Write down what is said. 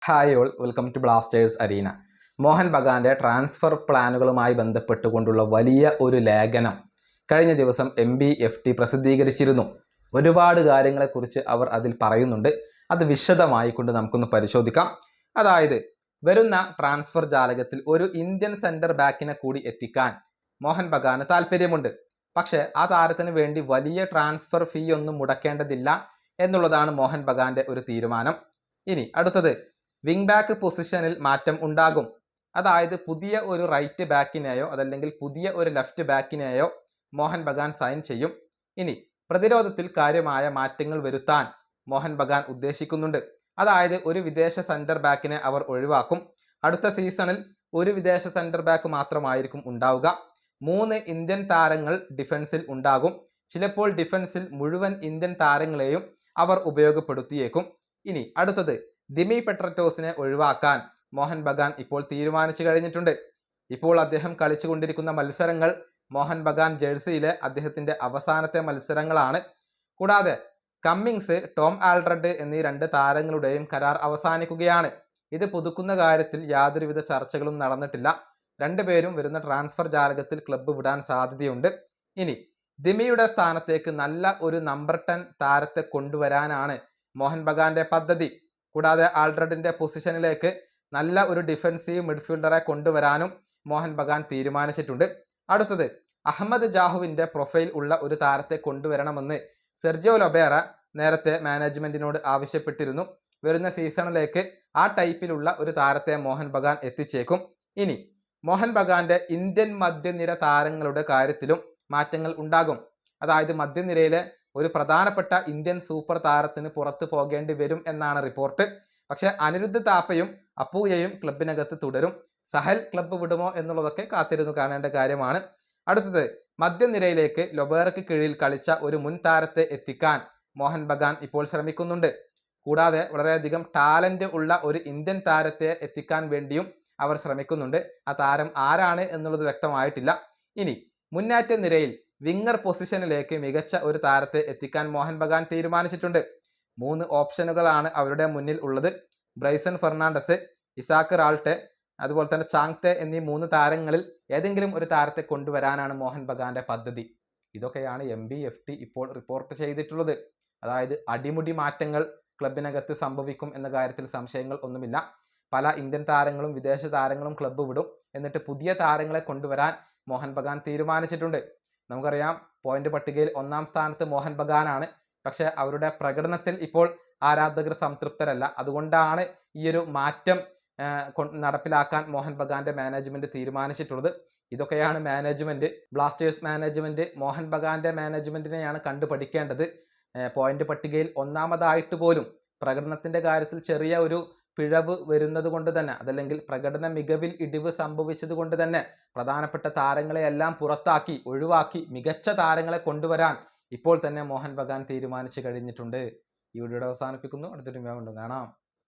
Hi all, welcome to blasters arena. Mohun ബഗാന്റെ transfer പ്ലാനുകളുമായി ബന്ധപ്പെട്ടുകൊണ്ടുള്ള വലിയ ഒരു ലേഖനം കഴിഞ്ഞ ദിവസം MBFT പ്രസിദ്ധീകരിച്ചിരുന്നു. ഒരുപാട് കാര്യങ്ങളെക്കുറിച്ച് അവർ അതിൽ പറയുന്നുണ്ട്. അത് വിശദമായി കൊണ്ട് നമുക്കൊന്ന് പരിശോധിക്കാം. അതായത് വരുന്ന ട്രാൻസ്ഫർ ജാലകത്തിൽ ഒരു ഇന്ത്യൻ സെന്റർ ബാക്കിനെ കൂടി എത്തിക്കാൻ മോഹൻ ബഗാന് താല്പര്യമുണ്ട്. പക്ഷേ ആ താരത്തിന് വേണ്ടി വലിയ ട്രാൻസ്ഫർ ഫീ ഒന്നും മുടക്കേണ്ടതില്ല എന്നുള്ളതാണ് മോഹൻ ബഗാന്റെ ഒരു തീരുമാനം. ഇനി അടുത്തത്, വിങ് ബാക്ക് പൊസിഷനിൽ മാറ്റം ഉണ്ടാകും. അതായത് പുതിയ ഒരു റൈറ്റ് ബാക്കിനെയോ അതല്ലെങ്കിൽ പുതിയ ഒരു ലെഫ്റ്റ് ബാക്കിനെയോ മോഹൻ ബഗാൻ സൈൻ ചെയ്യും. ഇനി പ്രതിരോധത്തിൽ കാര്യമായ മാറ്റങ്ങൾ വരുത്താൻ മോഹൻ ബഗാൻ ഉദ്ദേശിക്കുന്നുണ്ട്. അതായത് ഒരു വിദേശ സെന്റർ ബാക്കിനെ അവർ ഒഴിവാക്കും. അടുത്ത സീസണിൽ ഒരു വിദേശ സെന്റർ ബാക്ക് മാത്രമായിരിക്കും ഉണ്ടാവുക. 3 ഇന്ത്യൻ താരങ്ങൾ ഡിഫൻസിൽ ഉണ്ടാകും. ചിലപ്പോൾ ഡിഫൻസിൽ മുഴുവൻ ഇന്ത്യൻ താരങ്ങളെയും അവർ ഉപയോഗപ്പെടുത്തിയേക്കും. ഇനി അടുത്തത്, ദിമി പെട്രറ്റോസിനെ ഒഴിവാക്കാൻ മോഹൻ ബഗാൻ ഇപ്പോൾ തീരുമാനിച്ചു കഴിഞ്ഞിട്ടുണ്ട്. ഇപ്പോൾ അദ്ദേഹം കളിച്ചുകൊണ്ടിരിക്കുന്ന മത്സരങ്ങൾ മോഹൻ ബഗാൻ ജേഴ്സിയിലെ അദ്ദേഹത്തിന്റെ അവസാനത്തെ മത്സരങ്ങളാണ്. കൂടാതെ കമ്മിങ്സ്, ടോം ആൽഡ്രഡ് എന്നീ 2 താരങ്ങളുടെയും കരാർ അവസാനിക്കുകയാണ്. ഇത് പുതുക്കുന്ന കാര്യത്തിൽ യാതൊരുവിധ ചർച്ചകളും നടന്നിട്ടില്ല. 2 പേരും വരുന്ന ട്രാൻസ്ഫർ ജാലകത്തിൽ ക്ലബ്ബ് വിടാൻ സാധ്യതയുണ്ട്. ഇനി ദിമിയുടെ സ്ഥാനത്തേക്ക് നല്ല ഒരു നമ്പർ 10 താരത്തെ കൊണ്ടുവരാനാണ് മോഹൻ ബഗാന്റെ പദ്ധതി. കൂടാതെ ആൽഡ്രഡിന്റെ പൊസിഷനിലേക്ക് നല്ല ഒരു ഡിഫൻസീവ് മിഡ്ഫീൽഡറെ കൊണ്ടുവരാനും മോഹൻ ബഗാൻ തീരുമാനിച്ചിട്ടുണ്ട്. അടുത്തത്, അഹമ്മദ് ജാഹുവിന്റെ പ്രൊഫൈൽ ഉള്ള ഒരു താരത്തെ കൊണ്ടുവരണമെന്ന് സെർജിയോ ലൊബേറ നേരത്തെ മാനേജ്മെന്റിനോട് ആവശ്യപ്പെട്ടിരുന്നു. വരുന്ന സീസണിലേക്ക് ആ ടൈപ്പിലുള്ള ഒരു താരത്തെ മോഹൻ ബഗാൻ എത്തിച്ചേക്കും. ഇനി മോഹൻ ബഗാന്റെ ഇന്ത്യൻ മധ്യനിര താരങ്ങളുടെ കാര്യത്തിലും മാറ്റങ്ങൾ ഉണ്ടാകും. അതായത് മധ്യനിരയിലെ ഒരു പ്രധാനപ്പെട്ട ഇന്ത്യൻ സൂപ്പർ താരത്തിന് പുറത്തു പോകേണ്ടി വരും എന്നാണ് റിപ്പോർട്ട്. പക്ഷെ അനിരുദ്ധ് താപ്പയും അപ്പൂയയും ക്ലബിനകത്ത് തുടരും. സഹൽ ക്ലബ്ബ് വിടുമോ എന്നുള്ളതൊക്കെ കാത്തിരുന്നു കാണേണ്ട കാര്യമാണ്. അടുത്തത്, മധ്യനിരയിലേക്ക് ലൊബേറയ്ക്ക് കീഴിൽ കളിച്ച ഒരു മുൻ താരത്തെ എത്തിക്കാൻ മോഹൻ ബഗാൻ ഇപ്പോൾ ശ്രമിക്കുന്നുണ്ട്. കൂടാതെ വളരെയധികം ടാലന്റ് ഉള്ള ഒരു ഇന്ത്യൻ താരത്തെ എത്തിക്കാൻ വേണ്ടിയും അവർ ശ്രമിക്കുന്നുണ്ട്. ആ താരം ആരാണ് എന്നുള്ളത് വ്യക്തമായിട്ടില്ല. ഇനി മുന്നേറ്റ നിരയിൽ വിങ്ങർ പൊസിഷനിലേക്ക് മികച്ച ഒരു താരത്തെ എത്തിക്കാൻ മോഹൻ ബഗാൻ തീരുമാനിച്ചിട്ടുണ്ട്. 3 ഓപ്ഷനുകളാണ് അവരുടെ മുന്നിൽ ഉള്ളത്. ബ്രൈസൺ ഫെർണാണ്ടസ്, ഇസാക്ക് റാൾട്ടെ, അതുപോലെ തന്നെ ചാങ്തെ എന്നീ 3 താരങ്ങളിൽ ഏതെങ്കിലും ഒരു താരത്തെ കൊണ്ടുവരാനാണ് മോഹൻ ബഗാന്റെ പദ്ധതി. ഇതൊക്കെയാണ് MBFT ഇപ്പോൾ റിപ്പോർട്ട് ചെയ്തിട്ടുള്ളത്. അതായത് അടിമുടി മാറ്റങ്ങൾ ക്ലബിനകത്ത് സംഭവിക്കും എന്ന കാര്യത്തിൽ സംശയങ്ങൾ ഒന്നുമില്ല. പല ഇന്ത്യൻ താരങ്ങളും വിദേശ താരങ്ങളും ക്ലബ്ബ് വിടും. എന്നിട്ട് പുതിയ താരങ്ങളെ കൊണ്ടുവരാൻ മോഹൻ ബഗാൻ തീരുമാനിച്ചിട്ടുണ്ട്. നമുക്കറിയാം, പോയിന്റ് പട്ടികയിൽ 1-ാം സ്ഥാനത്ത് മോഹൻ ബഗാനാണ്. പക്ഷെ അവരുടെ പ്രകടനത്തിൽ ഇപ്പോൾ ആരാധകർ സംതൃപ്തരല്ല. അതുകൊണ്ടാണ് ഈ ഒരു മാറ്റം നടപ്പിലാക്കാൻ മോഹൻ ബഗാന്റെ മാനേജ്മെന്റ് തീരുമാനിച്ചിട്ടുള്ളത്. ഇതൊക്കെയാണ് മാനേജ്മെന്റ്, ബ്ലാസ്റ്റേഴ്സ് മാനേജ്മെന്റ് മോഹൻ ബഗാന്റെ മാനേജ്മെന്റിനെയാണ് കണ്ടുപഠിക്കേണ്ടത്. പോയിന്റ് പട്ടികയിൽ 1-ാമതായിട്ട് പോലും പ്രകടനത്തിന്റെ കാര്യത്തിൽ ചെറിയ ഒരു പിഴവ് വരുന്നത് കൊണ്ട് തന്നെ, അതല്ലെങ്കിൽ പ്രകടന മികവിൽ ഇടിവ് സംഭവിച്ചത് കൊണ്ട് തന്നെ പ്രധാനപ്പെട്ട താരങ്ങളെയെല്ലാം പുറത്താക്കി ഒഴിവാക്കി മികച്ച താരങ്ങളെ കൊണ്ടുവരാൻ ഇപ്പോൾ തന്നെ മോഹൻ ബഗാൻ തീരുമാനിച്ചു കഴിഞ്ഞിട്ടുണ്ട്. ഈ വീഡിയോ അവസാനിപ്പിക്കുന്നു. അടുത്തൊരു വീഡിയോ കാണാം.